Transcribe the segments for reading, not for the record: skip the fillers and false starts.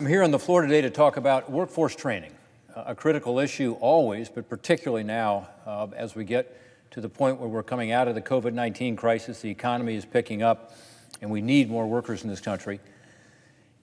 here on the floor today to talk about workforce training, a critical issue always, but particularly now as we get to the point where we're coming out of the COVID-19 crisis, the economy is picking up, and we need more workers in this country.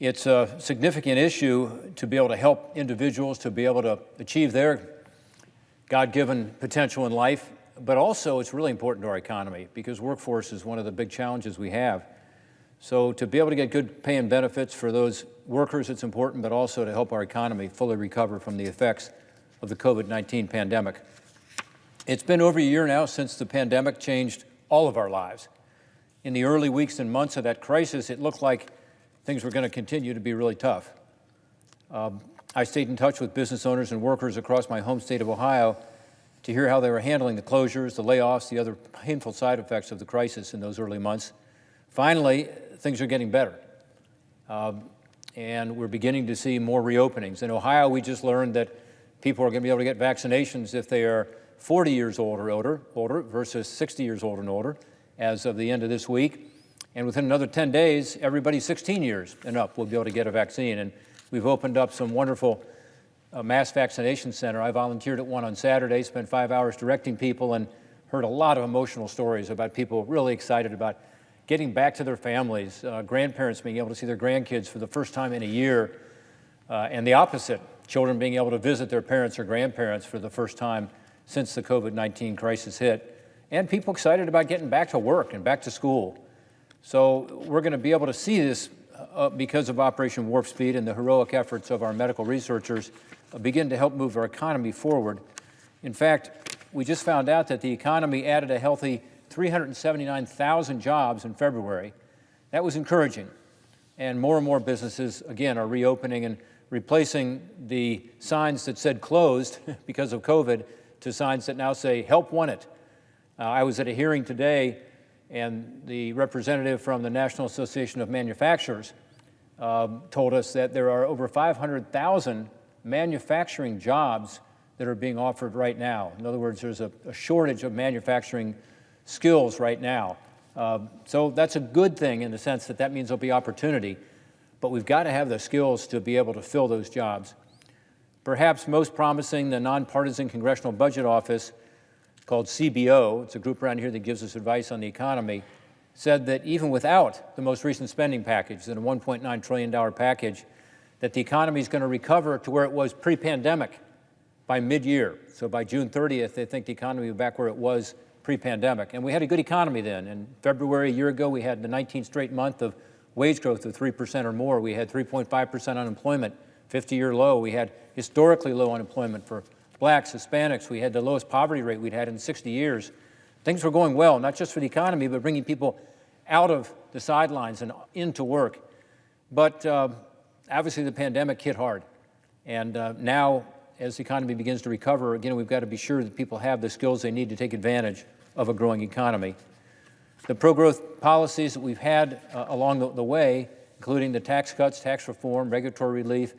It's a significant issue to be able to help individuals to be able to achieve their God-given potential in life, but also it's really important to our economy because workforce is one of the big challenges we have. So to be able to get good pay and benefits for those workers, it's important, but also to help our economy fully recover from the effects of the COVID-19 pandemic. It's been over a year now since the pandemic changed all of our lives. In the early weeks and months of that crisis, it looked like things were going to continue to be really tough. I stayed in touch with business owners and workers across my home state of Ohio to hear how they were handling the closures, the layoffs, the other painful side effects of the crisis in those early months. Finally, things are getting better, and we're beginning to see more reopenings. In Ohio, we just learned that people are going to be able to get vaccinations if they are 40 years old or older versus 60 years old and older as of the end of this week. And within another 10 days, everybody 16 years and up will be able to get a vaccine. And we've opened up some wonderful mass vaccination center. I volunteered at one on Saturday, spent 5 hours directing people, and heard a lot of emotional stories about people really excited about getting back to their families, grandparents being able to see their grandkids for the first time in a year, and the opposite, children being able to visit their parents or grandparents for the first time since the COVID-19 crisis hit, and people excited about getting back to work and back to school. So we're going to be able to see this because of Operation Warp Speed and the heroic efforts of our medical researchers begin to help move our economy forward. In fact, we just found out that the economy added a healthy 379,000 jobs in February. That was encouraging. And more businesses, again, are reopening and replacing the signs that said closed because of COVID to signs that now say help wanted. I was at a hearing today, and the representative from the National Association of Manufacturers told us that there are over 500,000 manufacturing jobs that are being offered right now. In other words, there's a shortage of manufacturing skills right now. So that's a good thing in the sense that that means there'll be opportunity, but we've got to have the skills to be able to fill those jobs. Perhaps most promising, the Nonpartisan Congressional Budget Office, called CBO, it's a group around here that gives us advice on the economy, said that even without the most recent spending package, the $1.9 trillion package, that the economy is going to recover to where it was pre-pandemic by mid-year. So by June 30th, they think the economy will be back where it was pre-pandemic. And we had a good economy then. In February a year ago, we had the 19th straight month of wage growth of 3% or more. We had 3.5% unemployment, 50-year low. We had historically low unemployment for blacks, Hispanics. We had the lowest poverty rate we'd had in 60 years. Things were going well, not just for the economy, but bringing people out of the sidelines and into work. But obviously the pandemic hit hard. And now, as the economy begins to recover, again, we've got to be sure that people have the skills they need to take advantage of a growing economy. The pro-growth policies that we've had along the way, including the tax cuts, tax reform, regulatory relief,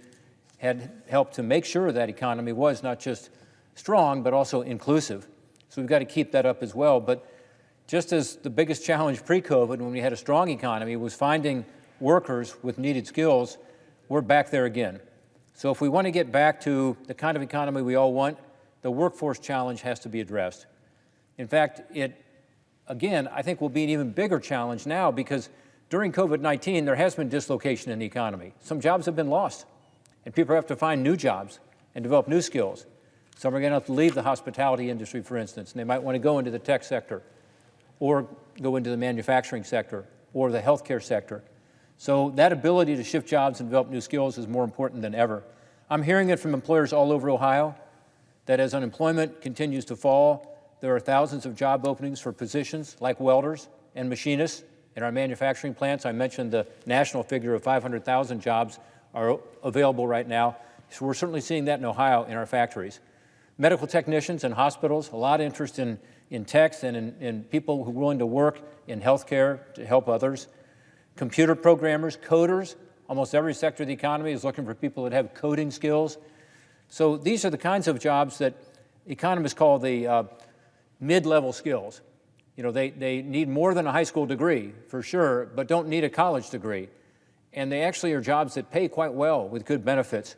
had helped to make sure that economy was not just strong, but also inclusive. So we've got to keep that up as well. But just as the biggest challenge pre-COVID, when we had a strong economy, was finding workers with needed skills, we're back there again. So if we want to get back to the kind of economy we all want, the workforce challenge has to be addressed. In fact, again, I think will be an even bigger challenge now because during COVID-19, there has been dislocation in the economy. Some jobs have been lost, and people have to find new jobs and develop new skills. Some are going to have to leave the hospitality industry, for instance, and they might want to go into the tech sector or go into the manufacturing sector or the healthcare sector. So that ability to shift jobs and develop new skills is more important than ever. I'm hearing it from employers all over Ohio that as unemployment continues to fall, there are thousands of job openings for positions like welders and machinists in our manufacturing plants. I mentioned the national figure of 500,000 jobs are available right now. So we're certainly seeing that in Ohio in our factories. Medical technicians and hospitals, a lot of interest in techs and in people who are willing to work in healthcare to help others. Computer programmers, coders, almost every sector of the economy is looking for people that have coding skills. So these are the kinds of jobs that economists call the mid-level skills. You know, they need more than a high school degree, for sure, but don't need a college degree. and they actually are jobs that pay quite well with good benefits.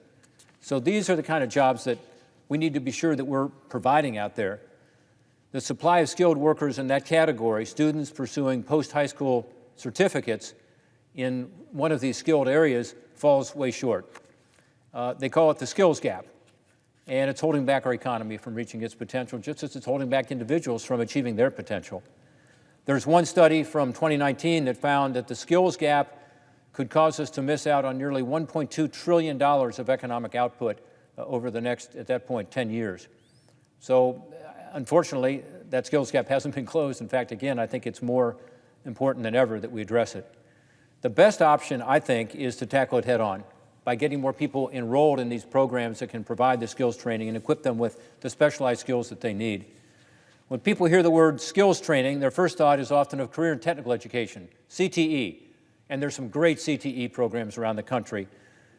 So these are the kind of jobs that we need to be sure that we're providing out there. The supply of skilled workers in that category, students pursuing post-high school certificates in one of these skilled areas, falls way short. They call it the skills gap, and it's holding back our economy from reaching its potential, just as it's holding back individuals from achieving their potential. There's one study from 2019 that found that the skills gap could cause us to miss out on nearly $1.2 trillion of economic output over the next, at that point, 10 years. So, unfortunately, that skills gap hasn't been closed. In fact, again, I think it's more important than ever that we address it. The best option, I think, is to tackle it head on by getting more people enrolled in these programs that can provide the skills training and equip them with the specialized skills that they need. When people hear the word skills training, their first thought is often of career and technical education, CTE, and there's some great CTE programs around the country.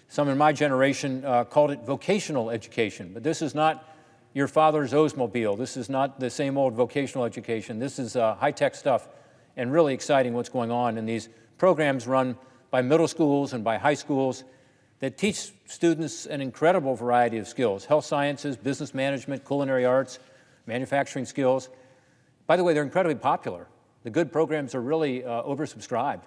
Some in my generation called it vocational education, but this is not your father's Oldsmobile. This is not the same old vocational education. This is high-tech stuff and really exciting what's going on in these programs run by middle schools and by high schools that teach students an incredible variety of skills: health sciences, business management, culinary arts, manufacturing skills. By the way, they're incredibly popular. The good programs are really oversubscribed.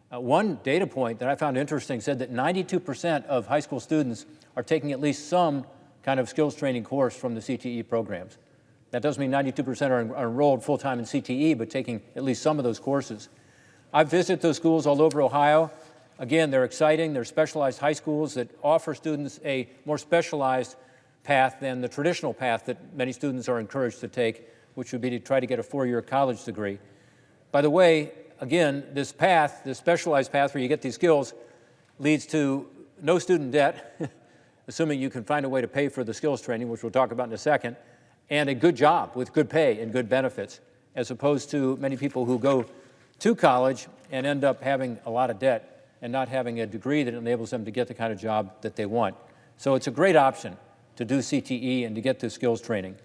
One data point that I found interesting said that 92% of high school students are taking at least some kind of skills training course from the CTE programs. That doesn't mean 92% are enrolled full-time in CTE, but taking at least some of those courses. I've visited those schools all over Ohio. Again, they're exciting. They're specialized high schools that offer students a more specialized path than the traditional path that many students are encouraged to take, which would be to try to get a four-year college degree. By the way, again, this path, this specialized path where you get these skills, leads to no student debt, assuming you can find a way to pay for the skills training, which we'll talk about in a second, and a good job with good pay and good benefits, as opposed to many people who go to college and end up having a lot of debt and not having a degree that enables them to get the kind of job that they want. So it's a great option to do CTE and to get this skills training.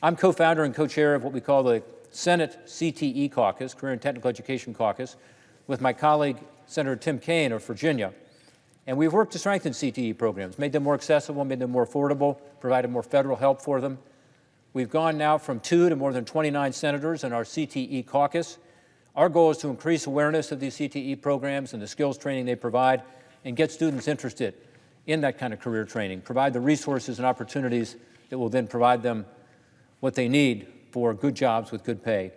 I'm co-founder and co-chair of what we call the Senate CTE Caucus, Career and Technical Education Caucus, with my colleague, Senator Tim Kaine of Virginia. And we've worked to strengthen CTE programs, made them more accessible, made them more affordable, provided more federal help for them. We've gone now from 2 to more than 29 senators in our CTE caucus. Our goal is to increase awareness of these CTE programs and the skills training they provide and get students interested in that kind of career training, provide the resources and opportunities that will then provide them what they need for good jobs with good pay.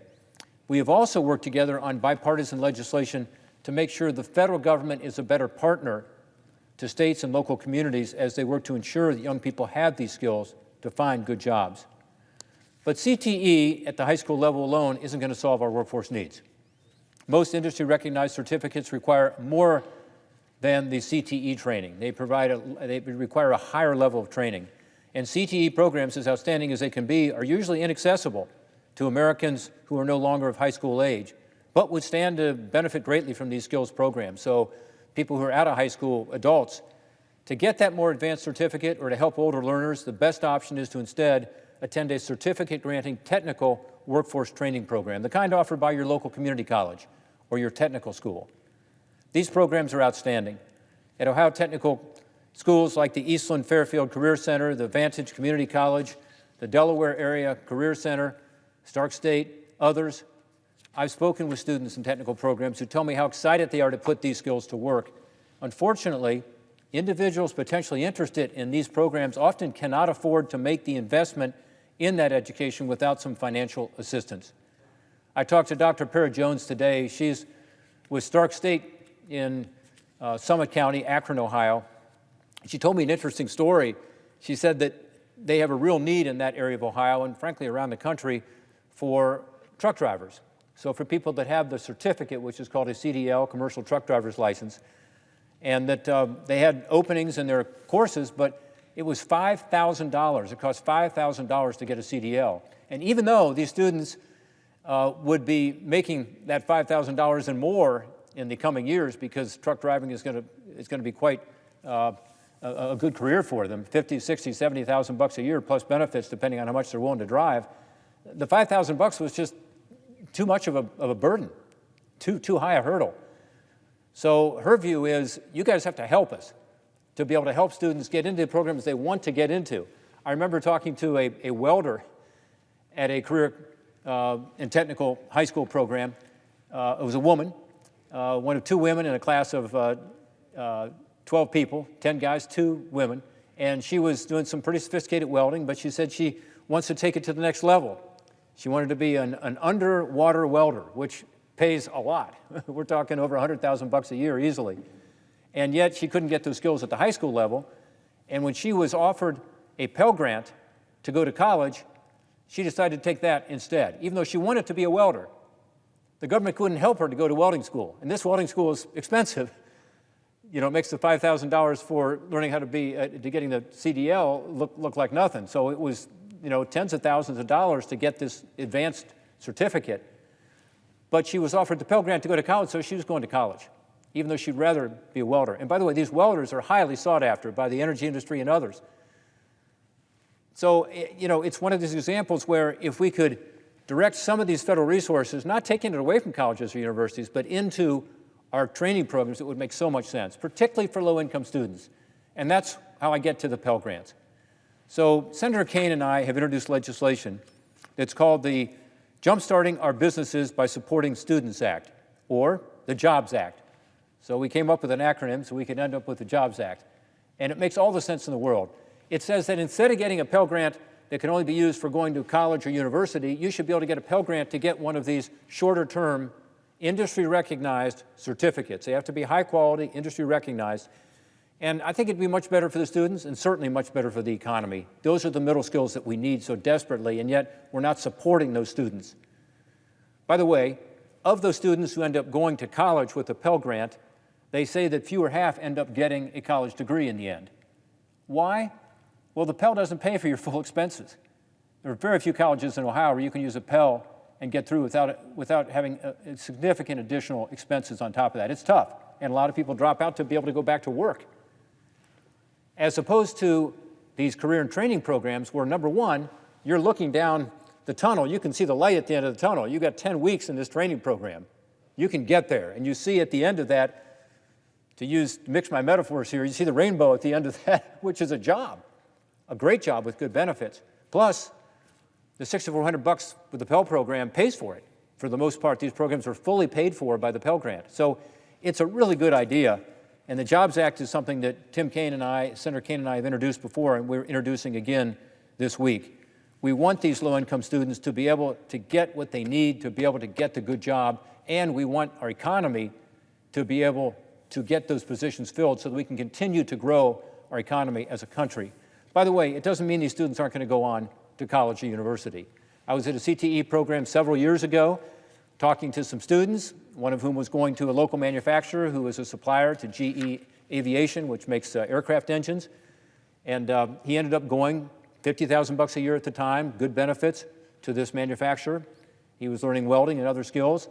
We have also worked together on bipartisan legislation to make sure the federal government is a better partner to states and local communities as they work to ensure that young people have these skills to find good jobs. But CTE at the high school level alone isn't going to solve our workforce needs. Most industry-recognized certificates require more than the CTE training. They require a higher level of training. And CTE programs, as outstanding as they can be, are usually inaccessible to Americans who are no longer of high school age, but would stand to benefit greatly from these skills programs. So people who are out of high school, adults, to get that more advanced certificate or to help older learners, the best option is to instead attend a certificate-granting technical workforce training program, the kind offered by your local community college or your technical school. These programs are outstanding. At Ohio Technical schools like the Eastland Fairfield Career Center, the Vantage Community College, the Delaware Area Career Center, Stark State, others, I've spoken with students in technical programs who tell me how excited they are to put these skills to work. Unfortunately, individuals potentially interested in these programs often cannot afford to make the investment in that education without some financial assistance. I talked to Dr. Para Jones today. She's with Stark State in Summit County, Akron, Ohio. She told me an interesting story. She said that they have a real need in that area of Ohio and frankly around the country for truck drivers. So for people that have the certificate, which is called a CDL, Commercial Truck Driver's License, and that they had openings in their courses, but it was $5,000. It cost $5,000 to get a CDL. And even though these students would be making that $5,000 and more in the coming years, because truck driving is going to be quite a good career for them, 50, 60, 70,000 bucks a year plus benefits depending on how much they're willing to drive. The 5,000 bucks was just too much of a burden, too high a hurdle. So her view is, you guys have to help us to be able to help students get into the programs they want to get into. I remember talking to a welder at a career and technical high school program. It was a woman, one of two women in a class of 12 people, 10 guys, 2 women, and she was doing some pretty sophisticated welding, but she said she wants to take it to the next level. She wanted to be an underwater welder, which pays a lot. We're talking over $100,000 a year easily. And yet she couldn't get those skills at the high school level. And when she was offered a Pell Grant to go to college, she decided to take that instead, even though she wanted to be a welder. The government couldn't help her to go to welding school. And this welding school is expensive. You know, it makes the $5,000 for learning how to be, to getting the CDL look like nothing. So it was, you know, tens of thousands of dollars to get this advanced certificate. But she was offered the Pell Grant to go to college, so she was going to college, even though she'd rather be a welder. And by the way, these welders are highly sought after by the energy industry and others. So, you know, it's one of these examples where if we could direct some of these federal resources, not taking it away from colleges or universities, but into our training programs, it would make so much sense, particularly for low-income students. And that's how I get to the Pell Grants. So Senator Kaine and I have introduced legislation that's called the Jumpstarting Our Businesses by Supporting Students Act, or the Jobs Act. So we came up with an acronym so we could end up with the Jobs Act. And it makes all the sense in the world. It says that instead of getting a Pell Grant that can only be used for going to college or university, you should be able to get a Pell Grant to get one of these shorter-term, industry-recognized certificates. They have to be high-quality, industry-recognized. And I think it'd be much better for the students and certainly much better for the economy. Those are the middle skills that we need so desperately, and yet we're not supporting those students. By the way, of those students who end up going to college with a Pell Grant, they say that fewer half end up getting a college degree in the end. Why? Well, the Pell doesn't pay for your full expenses. There are very few colleges in Ohio where you can use a Pell and get through without having significant additional expenses on top of that. It's tough, and a lot of people drop out to be able to go back to work. As opposed to these career and training programs where, number one, you're looking down the tunnel. You can see the light at the end of the tunnel. You've got 10 weeks in this training program. You can get there, and you see at the end of that, to mix my metaphors here, you see the rainbow at the end of that, which is a job, a great job with good benefits. Plus, the $6,400 with the Pell program pays for it. For the most part, these programs are fully paid for by the Pell Grant. So it's a really good idea. And the Jobs Act is something that Senator Kaine and I have introduced before, and we're introducing again this week. We want these low-income students to be able to get what they need, to be able to get the good job, and we want our economy to be able to get those positions filled so that we can continue to grow our economy as a country. By the way, it doesn't mean these students aren't going to go on to college or university. I was at a CTE program several years ago talking to some students, one of whom was going to a local manufacturer who was a supplier to GE Aviation, which makes aircraft engines. And he ended up going $50,000 a year at the time, good benefits, to this manufacturer. He was learning welding and other skills.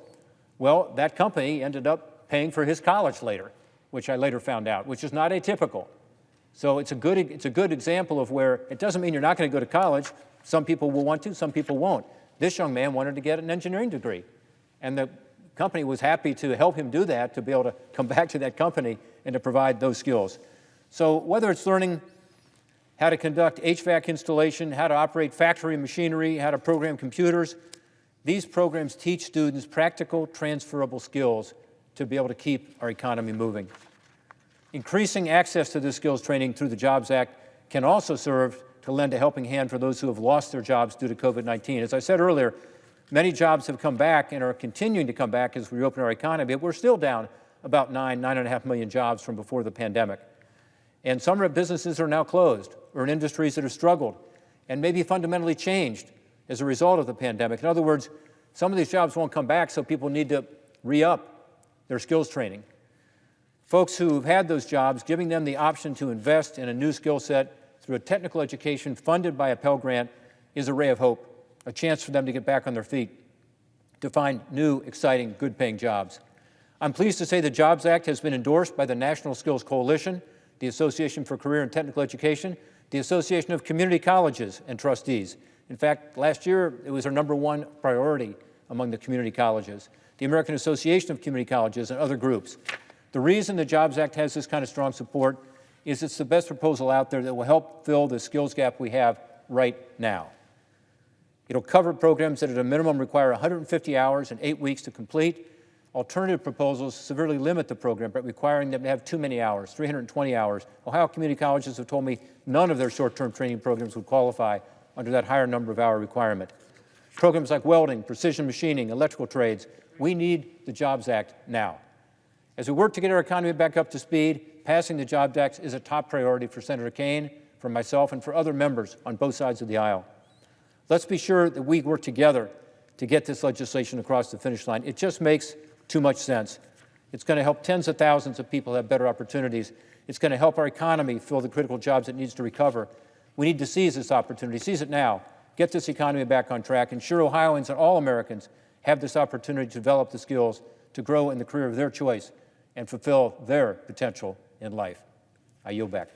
Well, that company ended up paying for his college later, which I later found out, which is not atypical. So it's a good example of where it doesn't mean you're not going to go to college. Some people will want to, some people won't. This young man wanted to get an engineering degree, and the company was happy to help him do that, to be able to come back to that company and to provide those skills. So whether it's learning how to conduct HVAC installation, how to operate factory machinery, how to program computers, these programs teach students practical, transferable skills to be able to keep our economy moving. Increasing access to this skills training through the Jobs Act can also serve to lend a helping hand for those who have lost their jobs due to COVID-19. As I said earlier, many jobs have come back and are continuing to come back as we reopen our economy, but we're still down about 9.5 million jobs from before the pandemic. And some businesses are now closed, or in industries that have struggled and maybe fundamentally changed as a result of the pandemic. In other words, some of these jobs won't come back, so people need to re-up their skills training. Folks who've had those jobs, giving them the option to invest in a new skill set through a technical education funded by a Pell Grant is a ray of hope, a chance for them to get back on their feet, to find new, exciting, good-paying jobs. I'm pleased to say the Jobs Act has been endorsed by the National Skills Coalition, the Association for Career and Technical Education, the Association of Community Colleges and Trustees. In fact, last year, it was our #1 priority among the community colleges, the American Association of Community Colleges, and other groups. The reason the Jobs Act has this kind of strong support is it's the best proposal out there that will help fill the skills gap we have right now. It'll cover programs that at a minimum require 150 hours and 8 weeks to complete. Alternative proposals severely limit the program by requiring them to have too many hours, 320 hours. Ohio community colleges have told me none of their short-term training programs would qualify under that higher number of hour requirement. Programs like welding, precision machining, electrical trades, we need the Jobs Act now. As we work to get our economy back up to speed, passing the Jobs Act is a top priority for Senator Kaine, for myself, and for other members on both sides of the aisle. Let's be sure that we work together to get this legislation across the finish line. It just makes too much sense. It's going to help tens of thousands of people have better opportunities. It's going to help our economy fill the critical jobs it needs to recover. We need to seize this opportunity, seize it now, get this economy back on track, ensure Ohioans and all Americans have this opportunity to develop the skills to grow in the career of their choice and fulfill their potential in life. I yield back.